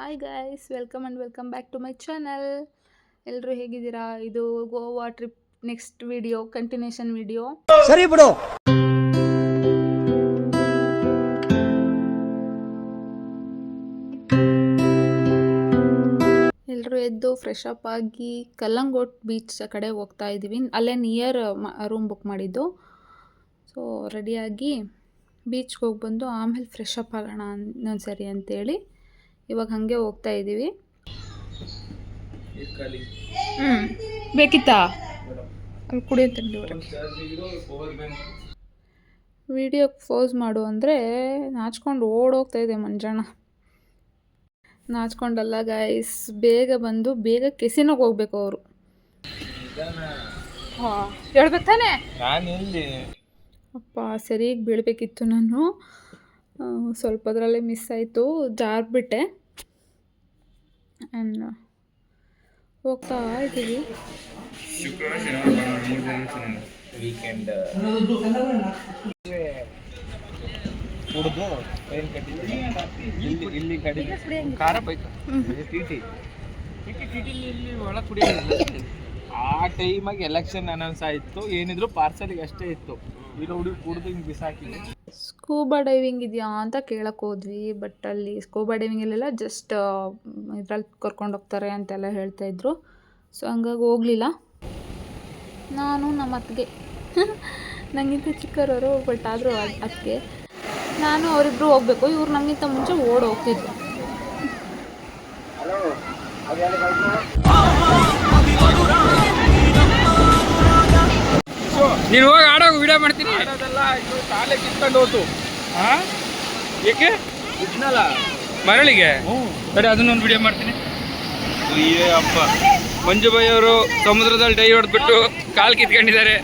Hi guys, welcome back to my channel. ಎಲ್ಲರೂ ಹೇಗಿದ್ದೀರಾ? ಇದು Goa trip next video, continuation video. ಸರಿ ಬಿಡು. ಎಲ್ಲರೂ ಎದ್ದು ಫ್ರೆಶ್ ಅಪ್ ಆಗಿ ಕಲ್ಲಂಗೋಟ್ ಬೀಚ್ ಕಡೆ ಹೋಗ್ತಾ ಇದ್ದೀವಿ. ಅಲ್ಲೇ ನಿಯರ್ ರೂಮ್ ಬುಕ್ ಮಾಡಿದ್ದು. ಸೊ ರೆಡಿಯಾಗಿ ಬೀಚ್ಗೆ ಹೋಗಿ ಬಂದು ಆಮೇಲೆ ಫ್ರೆಶ್ ಅಪ್ ಆಗೋಣ ಇನ್ನೊಂದ್ಸರಿ ಅಂತೇಳಿ ಇವಾಗ ಹಾಗೆ ಹೋಗ್ತಾ ಇದ್ದೀವಿ. ಬೇಕಿತ್ತಾ ಅಲ್ಲಿ ಕುಡಿಯುತ್ತೆ. ವಿಡಿಯೋಗೆ ಪೋಸ್ ಮಾಡು ಅಂದರೆ ನಾಚ್ಕೊಂಡು ಓಡೋಗ್ತಾ ಇದೆ ಮಂಜಣ್ಣ. ನಾಚ್ಕೊಂಡಲ್ಲ ಗೈಸ್, ಬೇಗ ಬಂದು ಬೇಗ ಕೆಸಿನೋಗಿ ಹೋಗ್ಬೇಕು ಅವರು. ಹೇಳ್ಬೇಕು ತಾನೆ. ಅಪ್ಪ ಸರಿಯಾಗಿ ಬೀಳಬೇಕಿತ್ತು ನಾನು, ಸ್ವಲ್ಪದ್ರಲ್ಲೇ ಮಿಸ್ ಆಯಿತು, ಜಾರ್ಬಿಟ್ಟೆ. ಆ್ಯಂಡ್ ಹೋಗ್ತಾ ಇದ್ದೀವಿ. ಶುಕ್ರವಾರ ಶನಿವಾರ 3 ದಿನ ವೀಕೆಂಡ್ ಕುಡಿದು ಟ್ರೈನ್ ಕಟ್ಟಿದ್ವಿ. ಇಲ್ಲಿ ಕಡಿ ಖಾರ ಬೈಕ್ ಟಿ ಇಲ್ಲಿ ಒಳಗೆ ಕುಡಿಯೋದಿಲ್ಲ. ಆ ಟೈಮಾಗಿ ಎಲೆಕ್ಷನ್ ಅನೌನ್ಸ್ ಆಯಿತು, ಏನಿದ್ರು ಪಾರ್ಸಲಿಗೆ ಅಷ್ಟೇ ಇತ್ತು. ಇರೋ ಹುಡುಗಿ ಕುಡಿದು ಹಿಂಗೆ ಬಿಸಾಕಿದ್ವಿ. ಸ್ಕೂಬಾ ಡೈವಿಂಗ್ ಇದೆಯಾ ಅಂತ ಕೇಳಕ್ಕೆ ಹೋದ್ವಿ, ಬಟ್ ಅಲ್ಲಿ ಸ್ಕೂಬಾ ಡೈವಿಂಗಲ್ಲೆಲ್ಲ ಜಸ್ಟ್ ಇದ್ರಲ್ಲಿ ಕರ್ಕೊಂಡು ಹೋಗ್ತಾರೆ ಅಂತೆಲ್ಲ ಹೇಳ್ತಾಯಿದ್ರು. ಸೊ ಹಂಗಾಗಿ ಹೋಗಲಿಲ್ಲ. ನಾನು ನಮ್ಮ ಅತ್ತಿಗೆ ನನಗಿಂತ ಚಿಕ್ಕವರು, ಬಟ್ ಆದರೂ ಅತ್ತಿಗೆ ನಾನು ಅವರಿಬ್ಬರು ಹೋಗಬೇಕು. ಇವ್ರು ನಮಗಿಂತ ಮುಂಚೆ ಓಡಿ ಹೋಗ್ತಿದ್ರು. ನೀನು ಹೋಗಿ ಆಡೋಗಿ ವಿಡಿಯೋ ಮಾಡ್ತೀನಿ. ಆಡೋದೆಲ್ಲ ಇದು ಕಾಲೇ ಕಿತ್ಕೊಂಡು ಹೋತು. ಏಕೆ ಇದ್ನಲ್ಲ ಮರಳಿಗೆ ಸರಿ, ಅದನ್ನೊಂದು ವಿಡಿಯೋ ಮಾಡ್ತೀನಿ. ಅಯ್ಯೇ ಅಪ್ಪ, ಮಂಜು ಬಾಯಿ ಅವರು ಸಮುದ್ರದಲ್ಲಿ ಡೈ ಹೊಡೆದ್ಬಿಟ್ಟು ಕಾಲು ಕಿತ್ಕೊಂಡಿದ್ದಾರೆ.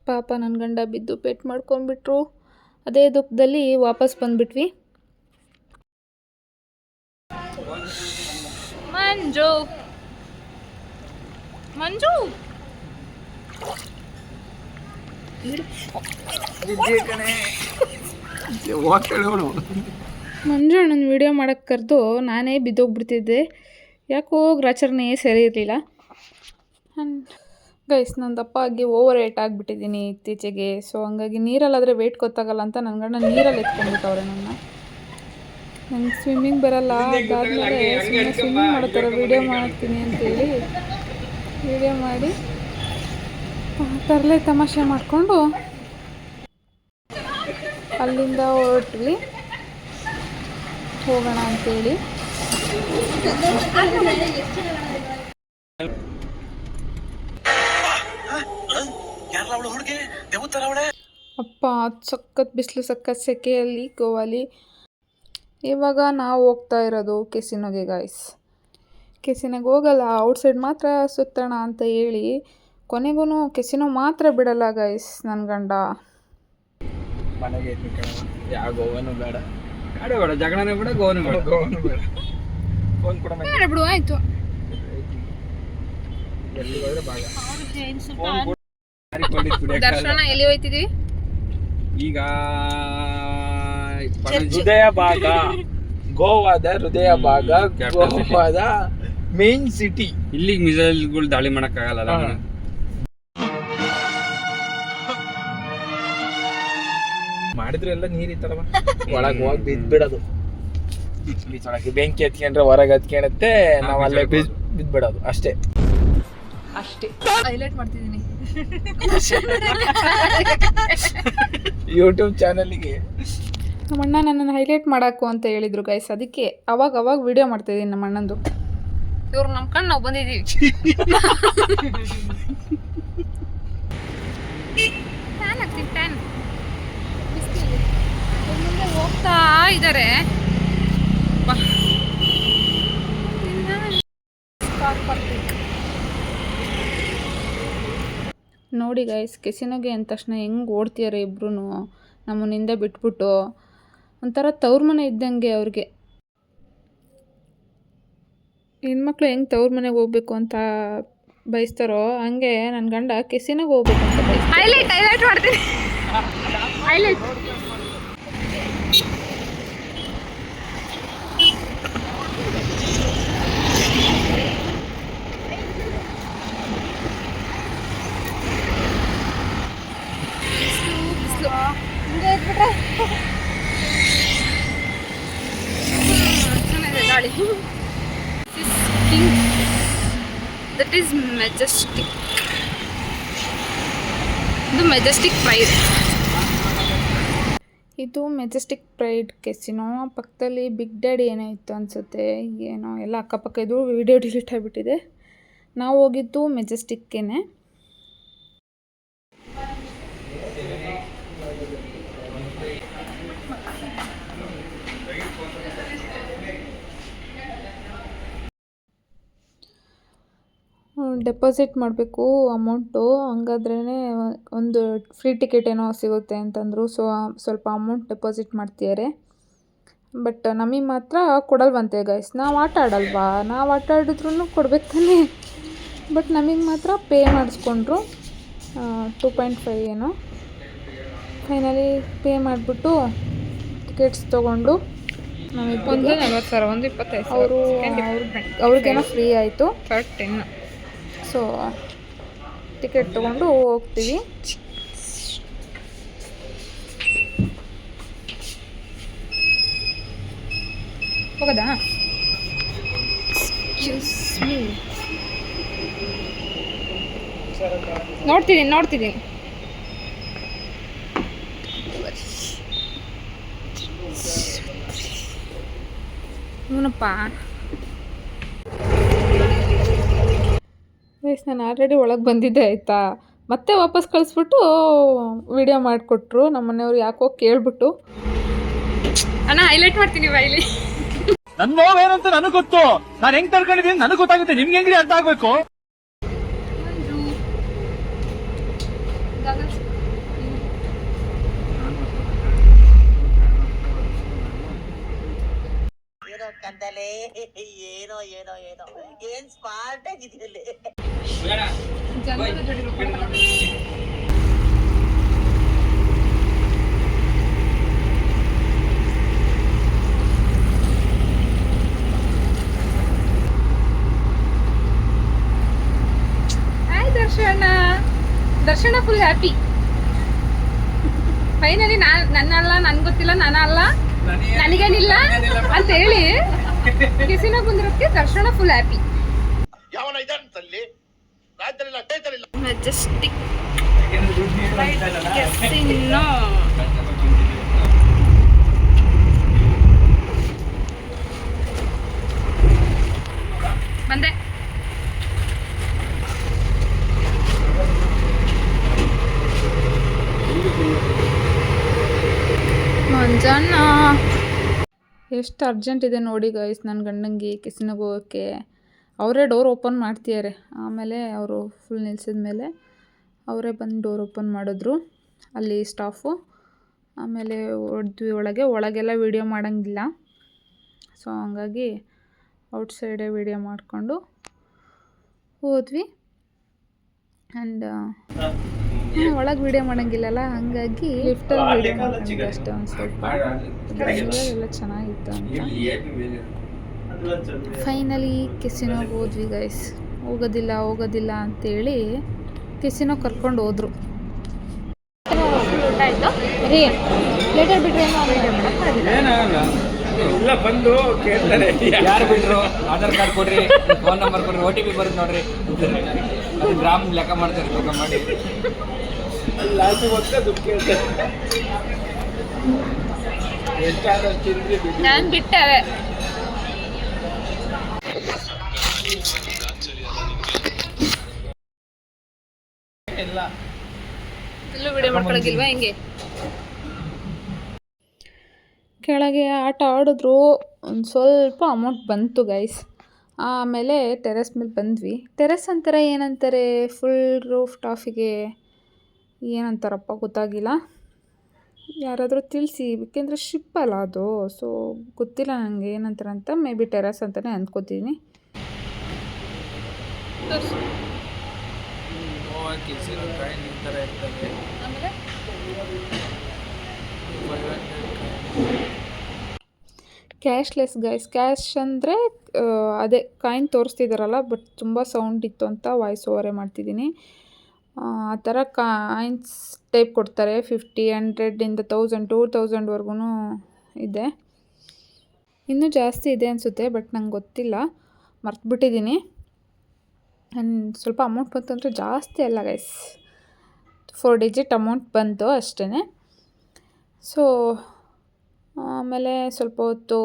ಪಾಪ ನನ್ನ ಗಂಡ ಬಿದ್ದು ಪೆಟ್ ಮಾಡ್ಕೊಂಡ್ಬಿಟ್ರು. ಅದೇ ದುಃಖದಲ್ಲಿ ವಾಪಸ್ ಬಂದ್ಬಿಟ್ವಿ. ಮಂಜು ಮಂಜು ಮಂಜು ಅಣ್ಣನ ವಿಡಿಯೋ ಮಾಡೋಕ್ಕೆ ಕರೆದು ನಾನೇ ಬಿದ್ದೋಗ್ಬಿಡ್ತಿದ್ದೆ. ಯಾಕೋ ಗ್ರಾಚಾರನೇ ಸರಿ ಇರಲಿಲ್ಲ. ಗೈಸ್, ನಾನು ದಪ್ಪ ಆಗಿ ಓವರ್ ವೇಟ್ ಆಗಿಬಿಟ್ಟಿದ್ದೀನಿ ಇತ್ತೀಚೆಗೆ. ಸೊ ಹಂಗಾಗಿ ನೀರಲ್ಲಾದರೆ ವೆಯ್ಟ್ ಗೊತ್ತಾಗಲ್ಲ ಅಂತ ನನ್ನ ಗಂಡ ನೀರಲ್ಲಿ ಎತ್ಕೊಂಡ್ಬಿಟ್ಟವ್ರೆ ನನ್ನ. ನಂಗೆ ಸ್ವಿಮ್ಮಿಂಗ್ ಬರಲ್ಲ, ಅದಾದಮೇಲೆ ಸುಮ್ಮನೆ ಸ್ವಿಮ್ಮಿಂಗ್ ಮಾಡೋ ಥರ ವೀಡಿಯೋ ಮಾಡ್ತೀನಿ ಅಂತೇಳಿ ವೀಡಿಯೋ ಮಾಡಿ ತರಲೆ ತಮಾಷೆ ಮಾಡಿಕೊಂಡು ಅಲ್ಲಿಂದ ಹೊರಟ್ವಿ ಹೋಗೋಣ ಅಂತೇಳಿ. ಅಪ್ಪ ಸಖತ್ ಬಿಸಿಲು, ಸಖತ್ ಸೆಕೆಯಲ್ಲಿ ಗೋವಾಲಿ. ಇವಾಗ ನಾವು ಹೋಗ್ತಾ ಇರೋದು ಕೆಸಿನೋಗೆ ಗೈಸ್. ಕೆಸಿನೋಗೆ ಹೋಗಲ್ಲ, ಔಟ್ಸೈಡ್ ಮಾತ್ರ ಸುತ್ತೋಣ ಅಂತ ಹೇಳಿ ಕೊನೆಗೂ ಕೆಸಿನೋ ಮಾತ್ರ ಬಿಡಲ್ಲ ಗೈಸ್ ನನ್ನ ಗಂಡ. ಮನೆಗೆ ಯಾವ ಗೋವನು ಬೇಡ, ಬೇಡ ಜಗಳನೂ ಬೇಡ, ಗೋವನು ಬೇಡ, ಫೋನ್ ಕೂಡ ಬಿಡು ಆಯಿತು. ಎಲ್ಲಿ ಹೋದ್ರೆ ಭಾಗ ದರ್ಶನ ಎಲ್ಲಿ ಹೋಯ್ತಿದ್ವಿ ಈಗ? ಹೃದಯ ಭಾಗ, ಗೋವಾದ ಹೃದಯ ಭಾಗ, ಗೋವಾದ ಮೇನ್ ಸಿಟಿ. ಇಲ್ಲಿಗೆ ಮಿಸೈಲ್ಗಳು ದಾಳಿ ಮಾಡಕ್ಕಾಗಲ್ಲ. ಮಾಡಿದ್ರೆ ಎಲ್ಲ ನೀರ್ ಇತ್ತಲ್ಲ, ಒಳಗೆ ಹೋಗಿ ಬಿದ್ಬಿಡೋದು. ಬೀಚ್ ಒಳಗೆ ಬೆಂಕಿ ಹತ್ಕೊಂಡ್ರೆ ಹೊರಗೆ ಹತ್ಕೊಳತ್ತೆ, ನಾವು ಅಲ್ಲೇ ಬಿದ್ಬಿಡೋದು ಅಷ್ಟೇ. ಹೈಲೈಟ್ ಮಾಡ್ತಿದ್ದೀನಿ ಯೂಟ್ಯೂಬ್ ಚಾನಲ್ಗೆ. ನಮ್ಮ ಅಣ್ಣ ನನ್ನನ್ನು ಹೈಲೈಟ್ ಮಾಡಾಕು ಅಂತ ಹೇಳಿದ್ರು ಗೈಸ್, ಅದಕ್ಕೆ ಅವಾಗ ವಿಡಿಯೋ ಮಾಡ್ತಾಯಿದ್ದೀನಿ ನಮ್ಮ ಅಣ್ಣಂದು. ಇವ್ರು ನಮ್ಮ ಕಣ್ಣು ನಾವು ಬಂದಿದ್ದೀವಿ. ಮುಂದೆ ಹೋಗ್ತಾ ಇದ್ದಾರೆ. ನೋಡಿ ಗೈಸ್, ಕೆಸಿನೋಗೆ ಅಂದ ತಕ್ಷಣ ಹೆಂಗೆ ಓಡ್ತೀಯಾರೆ ಇಬ್ರು ನಮ್ಮನ್ನಿಂದ ಬಿಟ್ಬಿಟ್ಟು. ಒಂಥರ ತವ್ರ ಮನೆ ಇದ್ದಂಗೆ ಅವ್ರಿಗೆ. ಹೆಣ್ಮಕ್ಳು ಹೆಂಗೆ ತವ್ರ ಮನೆಗೆ ಹೋಗ್ಬೇಕು ಅಂತ ಬಯಸ್ತಾರೋ ಹಂಗೆ ನನ್ನ ಗಂಡ ಕೆಸಿನೋಗೆ ಹೋಗ್ಬೇಕು ಅಂತ ಬಯಸ್ತಾರೆ. ಹೈಲೈಟ್ ಮಾಡ್ತೀನಿ. ಹೈಲೈಟ್. ಗಾಳಿ ದಟ್ ಈಸ್ ಮೆಜೆಸ್ಟಿಕ್. ಇದು ಮೆಜೆಸ್ಟಿಕ್ ಪ್ರೈಡ್. ಇದು ಮೆಜೆಸ್ಟಿಕ್ ಪ್ರೈಡ್ ಕೆಸಿನೋ. ಪಕ್ಕದಲ್ಲಿ ಬಿಗ್ ಡ್ಯಾಡಿ ಏನೋ ಇತ್ತು ಅನಿಸುತ್ತೆ, ಏನೋ ಎಲ್ಲ ಅಕ್ಕಪಕ್ಕ ಇದು. ವಿಡಿಯೋ ಡಿಲೀಟ್ ಆಗಿಬಿಟ್ಟಿದೆ. ನಾವು ಹೋಗಿದ್ದು ಮೆಜೆಸ್ಟಿಕ್ಕೇನೆ. ಡೆಪಾಸಿಟ್ ಮಾಡಬೇಕು ಅಮೌಂಟು, ಹಂಗಾದ್ರೇ ಒಂದು ಫ್ರೀ ಟಿಕೆಟ್ ಏನೋ ಸಿಗುತ್ತೆ ಅಂತಂದರು. ಸೊ ಸ್ವಲ್ಪ ಅಮೌಂಟ್ ಡೆಪಾಸಿಟ್ ಮಾಡ್ತಿದ್ದಾರೆ. ಬಟ್ ನಮಗೆ ಮಾತ್ರ ಕೊಡಲ್ವಂತೆ ಗೈಸ್. ನಾವು ಆಟ ಆಡಲ್ವಾ, ನಾವು ಆಟ ಆಡಿದ್ರೂ ಕೊಡ್ಬೇಕು ತಾನೇ. ಬಟ್ ನಮಗೆ ಮಾತ್ರ ಪೇ ಮಾಡಿಸ್ಕೊಂಡ್ರು 2.5 ಏನೋ. ಫೈನಲಿ ಪೇ ಮಾಡಿಬಿಟ್ಟು ಟಿಕೆಟ್ಸ್ ತೊಗೊಂಡು ನಮಗೆ ಒಂದು 40,000, ಒಂದು 25,000 ಅವ್ರಿಗೇನೋ ಫ್ರೀ ಆಯಿತು. 10. ಸೊ ಟಿಕೆಟ್ ತೊಗೊಂಡು ಹೋಗ್ತೀವಿ. ಹೋಗೋದಾ? ನೋಡ್ತಿದ್ದೀನಿ. ಇವನಪ್ಪ ಗೈಸ್, ನಾನು ಆಲ್ರೆಡಿ ಒಳಗೆ ಬಂದಿದ್ದೆ ಆಯಿತಾ. ಮತ್ತೆ ವಾಪಸ್ ಕಳಿಸ್ಬಿಟ್ಟು ವಿಡಿಯೋ ಮಾಡಿಕೊಟ್ರು ನಮ್ಮ ಮನೆಯವ್ರು. ಯಾಕೋ ಕೇಳ್ಬಿಟ್ಟು ಅಣ್ಣ ಹೈಲೈಟ್ ಮಾಡ್ತೀನಿ ಬೈಲಿ. ನನ್ ನೋವೇನಂತ ನನಗೆ ಗೊತ್ತು. ನಾನು ಹೆಂಗ್ ತಡ್ಕೊಂಡಿದ್ದೀನಿ ನನಗೆ ಗೊತ್ತಾಗುತ್ತೆ. ನಿಮ್ಗೆ ಹೆಂಗ್ರಿ ಅರ್ಥ ಆಗ್ಬೇಕು? ಕಂದಲೆ ಏನೋ ಏನೋ ಏನೋ ಏನ್ ಸ್ಮಾರ್ಟ್ ಆಗಿದೆಯಲ್ಲಿ. ಹಾಯ್ ದರ್ಶನ ಫುಲ್ ಹ್ಯಾಪಿ. ಫೈನಲಿ ನನ್ನಲ್ಲ, ನನ್ಗೆ ಗೊತ್ತಿಲ್ಲ, ನಾನಲ್ಲ, ನನಗೇನಿಲ್ಲ ಅಂತ ಹೇಳಿ ಕೆಸಿನ ಬಂದಿರೋಕ್ಕೆ ದರ್ಶನ ಫುಲ್ ಹ್ಯಾಪಿ. Majestic casino. ಬಂದೆ. ಮಂಜಣ್ಣ ಎಷ್ಟು ಅರ್ಜೆಂಟ್ ಇದೆ ನೋಡಿ ಗೈಸ್ ನನ್ನ ಗಂಡಂಗೆ ಕೆಸಿನೋಗೆ ಹೋಗೋಕ್ಕೆ. ಅವರೇ ಡೋರ್ ಓಪನ್ ಮಾಡ್ತಿದ್ದಾರೆ. ಆಮೇಲೆ ಅವರು ಫುಲ್ ನಿಲ್ಸಿದ ಮೇಲೆ ಅವರೇ ಬಂದು ಡೋರ್ ಓಪನ್ ಮಾಡಿದ್ರು ಅಲ್ಲಿ ಸ್ಟಾಫು. ಆಮೇಲೆ ಹೊಡೆದ್ವಿ ಒಳಗೆಲ್ಲ ವೀಡಿಯೋ ಮಾಡೋಂಗಿಲ್ಲ. ಸೊ ಹಂಗಾಗಿ ಔಟ್ಸೈಡೇ ವೀಡಿಯೋ ಮಾಡಿಕೊಂಡು ಹೋದ್ವಿ. ಆ್ಯಂಡ್ ಒಳಗೆ ವೀಡಿಯೋ ಮಾಡೋಂಗಿಲ್ಲಲ್ಲ, ಹಂಗಾಗಿ ಲಿಫ್ಟಲ್ಲಿ ವೀಡಿಯೋ ಮಾಡ್ಕೊಂಡ್ವಿ ಅಷ್ಟೇ. ಒಂದು ಸ್ವಲ್ಪ ಎಲ್ಲ ಚೆನ್ನಾಗಿತ್ತು ಅಂತ. ಫೈನಲಿ ಕೆಸಿನೋಗೆ ಹೋದ್ವಿ ಗೈಸ್. ಹೋಗೋದಿಲ್ಲ ಅಂತೇಳಿ ಕೆಸಿನೋ ಕರ್ಕೊಂಡು ಹೋದ್ರು. ಊಟ ಆಯಿತು ರೀ. ಲೇಟರ್ ಬಿಟ್ರೆ ಇಲ್ಲ ಬಂದು ಕೇಳ್ತಾರೆ ಯಾರು ಬಿಟ್ರು, ಆಧಾರ್ ಕಾರ್ಡ್ ಕೊಡ್ರಿ, ಫೋನ್ ನಂಬರ್ ಕೊಡ್ರಿ, OTP ಬರುತ್ತೆ ನೋಡ್ರಿ, ಗ್ರಾಮ್ ಲೆಕ್ಕ ಮಾಡ್ತಾರೆ ತೂಕ ಮಾಡಿ. ನಾನು ಬಿಟ್ಟೆ ಎಲ್ಲೂ ವಿಡಿಯೋ ಮಾಡ್ಕೊಳಗಿಲ್ವಾ ಹೆಂಗೆ? ಕೆಳಗೆ ಆಟ ಆಡಿದ್ರು. ಒಂದು ಸ್ವಲ್ಪ ಅಮೌಂಟ್ ಬಂತು ಗೈಸ್. ಆಮೇಲೆ ಟೆರೆಸ್ ಮೇಲೆ ಬಂದ್ವಿ. ಟೆರೆಸ್ ಅಂತಾರೆ ಏನಂತಾರೆ, ಫುಲ್ ರೂಫ್ ಟಾಪಿಗೆ ಏನಂತಾರಪ್ಪ ಗೊತ್ತಾಗಿಲ್ಲ. ಯಾರಾದರೂ ತಿಳಿಸಿ, ಏಕೆಂದರೆ ಶಿಪ್ ಅಲ್ಲ ಅದು. ಸೊ ಗೊತ್ತಿಲ್ಲ ನನಗೆ ಏನಂತಾರೆ ಅಂತ. ಮೇ ಬಿ ಟೆರೆಸ್ ಅಂತಲೇ ಅಂದ್ಕೋತೀನಿ. ಆಮೇಲೆ ಕ್ಯಾಶ್ಲೆಸ್ ಗೈಸ್. ಕ್ಯಾಶ್ ಅಂದರೆ ಅದೇ ಕಾಯಿನ್ ತೋರಿಸ್ತಿದ್ದಾರಲ್ಲ, ಬಟ್ ತುಂಬ ಸೌಂಡ್ ಇತ್ತು ಅಂತ ವಾಯ್ಸ್ ಓವರೇ ಮಾಡ್ತಿದ್ದೀನಿ. ಆ ಥರ ಕಾಯಿನ್ಸ್ ಟೈಪ್ ಕೊಡ್ತಾರೆ. 50, 100 1000 2000ವರೆಗೂ ಇದೆ. ಇನ್ನೂ ಜಾಸ್ತಿ ಇದೆ ಅನಿಸುತ್ತೆ, ಬಟ್ ನಂಗೆ ಗೊತ್ತಿಲ್ಲ, ಮರ್ತುಬಿಟ್ಟಿದ್ದೀನಿ. ಆ್ಯಂಡ್ ಸ್ವಲ್ಪ ಅಮೌಂಟ್ ಬಂತು ಅಂದರೆ ಜಾಸ್ತಿ ಅಲ್ಲ ಗೈಸ್, 4 ಡಿಜಿಟ್ ಅಮೌಂಟ್ ಬಂತು ಅಷ್ಟೇ. ಸೊ ಆಮೇಲೆ ಸ್ವಲ್ಪ ಹೊತ್ತು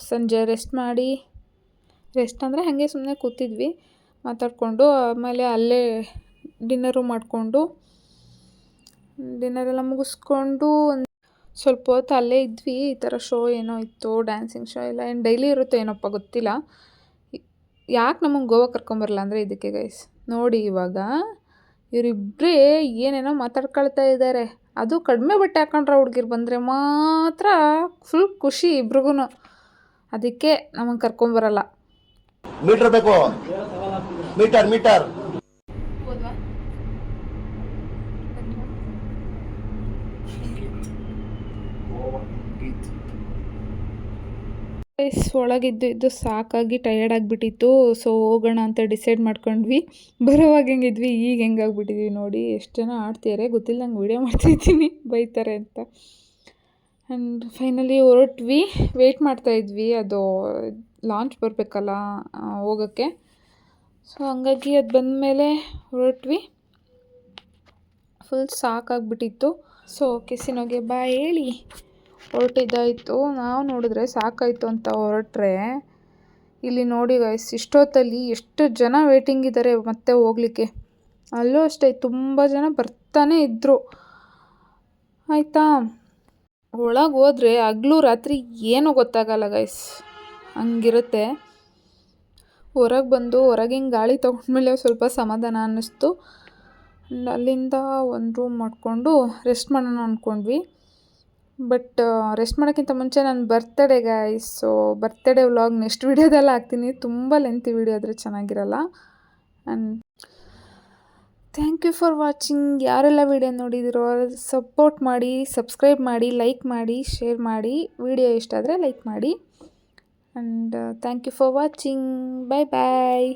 ಸಂಜೆ ರೆಸ್ಟ್ ಅಂದರೆ ಹಾಗೆ ಸುಮ್ಮನೆ ಕೂತಿದ್ವಿ ಮಾತಾಡಿಕೊಂಡು. ಆಮೇಲೆ ಅಲ್ಲೇ ಡಿನ್ನರು ಮಾಡಿಕೊಂಡು, ಡಿನ್ನರೆಲ್ಲ ಮುಗಿಸ್ಕೊಂಡು ಸ್ವಲ್ಪ ಹೊತ್ತು ಅಲ್ಲೇ ಇದ್ವಿ. ಈ ಥರ ಶೋ ಏನೋ ಇತ್ತು, ಡ್ಯಾನ್ಸಿಂಗ್ ಶೋ ಎಲ್ಲ. ಏನು ಡೈಲಿ ಇರುತ್ತೋ ಏನಪ್ಪ ಗೊತ್ತಿಲ್ಲ. ಯಾಕೆ ನಮಗೆ ಗೋವಾ ಕರ್ಕೊಂಬರಲ್ಲ ಅಂದರೆ ಇದಕ್ಕೆ ಗೈಸ್. ನೋಡಿ ಇವಾಗ ಇವರಿಬ್ಬರೇ ಏನೇನೋ ಮಾತಾಡ್ಕೊಳ್ತಾ ಇದ್ದಾರೆ. ಅದು ಕಡಿಮೆ ಬಟ್ಟೆ ಹಾಕೊಂಡ್ರೆ ಹುಡುಗಿರು ಬಂದರೆ ಮಾತ್ರ ಫುಲ್ ಖುಷಿ ಇಬ್ರಿಗೂ. ಅದಕ್ಕೆ ನಮಗೆ ಕರ್ಕೊಂಬರಲ್ಲ. ಮೀಟರ್ ಬೇಕು, ಮೀಟರ್ ಒಳಗಿದ್ದು ಸಾಕಾಗಿ ಟಯರ್ಡ್ ಆಗಿಬಿಟ್ಟಿತ್ತು. ಸೊ ಹೋಗೋಣ ಅಂತ ಡಿಸೈಡ್ ಮಾಡ್ಕೊಂಡ್ವಿ. ಬರೋವಾಗ ಹೆಂಗಿದ್ವಿ, ಈಗ ಹೆಂಗಾಗ್ಬಿಟ್ಟಿದ್ವಿ ನೋಡಿ. ಎಷ್ಟು ಜನ ಆಡ್ತಿದ್ದಾರೆ ಗೊತ್ತಿಲ್ಲ, ನಂಗೆ ವೀಡಿಯೋ ಮಾಡ್ತಾಯಿದ್ದೀನಿ ಬೈತಾರೆ ಅಂತ. ಆ್ಯಂಡ್ ಫೈನಲಿ ಹೊರಟ್ವಿ. ವೆಯ್ಟ್ ಮಾಡ್ತಾಯಿದ್ವಿ, ಅದು ಲಾಂಚ್ ಬರಬೇಕಲ್ಲ ಹೋಗೋಕ್ಕೆ. ಸೊ ಹಂಗಾಗಿ ಅದು ಬಂದಮೇಲೆ ಹೊರಟ್ವಿ. ಫುಲ್ ಸಾಕಾಗ್ಬಿಟ್ಟಿತ್ತು. ಸೊ ಕೆಸಿನೋಗೆ ಬಾಯ್ ಹೇಳಿ ಹೊರಟಿದ್ದಾಯಿತು. ನಾವು ನೋಡಿದ್ರೆ ಸಾಕಾಯಿತು ಅಂತ ಹೊರಟ್ರೆ, ಇಲ್ಲಿ ನೋಡಿ ಗೈಸ್ ಇಷ್ಟೊತ್ತಲ್ಲಿ ಎಷ್ಟು ಜನ ವೇಟಿಂಗ್ ಇದ್ದಾರೆ ಮತ್ತೆ ಹೋಗಲಿಕ್ಕೆ. ಅಲ್ಲೂ ಅಷ್ಟೇ ತುಂಬ ಜನ ಬರ್ತಾನೆ ಇದ್ದರು. ಆಯಿತಾ, ಒಳಗೆ ಹೋದರೆ ಹಗಲು ರಾತ್ರಿ ಏನೂ ಗೊತ್ತಾಗಲ್ಲ ಗೈಸ್, ಹಂಗಿರುತ್ತೆ. ಹೊರಗಿನ ಗಾಳಿ ತೊಗೊಂಡ್ಮೇಲೆ ಸ್ವಲ್ಪ ಸಮಾಧಾನ ಅನ್ನಿಸ್ತು. ಅಲ್ಲಿಂದ ಒಂದು ರೂಮ್ ಮಾಡಿಕೊಂಡು ರೆಸ್ಟ್ ಮಾಡೋಣ ಅಂದ್ಕೊಂಡ್ವಿ. ಬಟ್ ರೆಸ್ಟ್ ಮಾಡೋಕ್ಕಿಂತ ಮುಂಚೆ ನನ್ನ birthday guys. So birthday vlog next ವೀಡಿಯೋದೆಲ್ಲ ಹಾಕ್ತೀನಿ. ತುಂಬ ಲೆಂತಿ ವೀಡಿಯೋ ಆದರೆ ಚೆನ್ನಾಗಿರಲ್ಲ. And thank you for watching. ಯಾರೆಲ್ಲ ವೀಡಿಯೋ ನೋಡಿದಿರೋ ಸಪೋರ್ಟ್ ಮಾಡಿ, ಸಬ್ಸ್ಕ್ರೈಬ್ ಮಾಡಿ, ಲೈಕ್ ಮಾಡಿ, ಶೇರ್ ಮಾಡಿ. ವೀಡಿಯೋ ಇಷ್ಟ ಆದರೆ ಲೈಕ್ ಮಾಡಿ. And thank you for watching. Bye bye.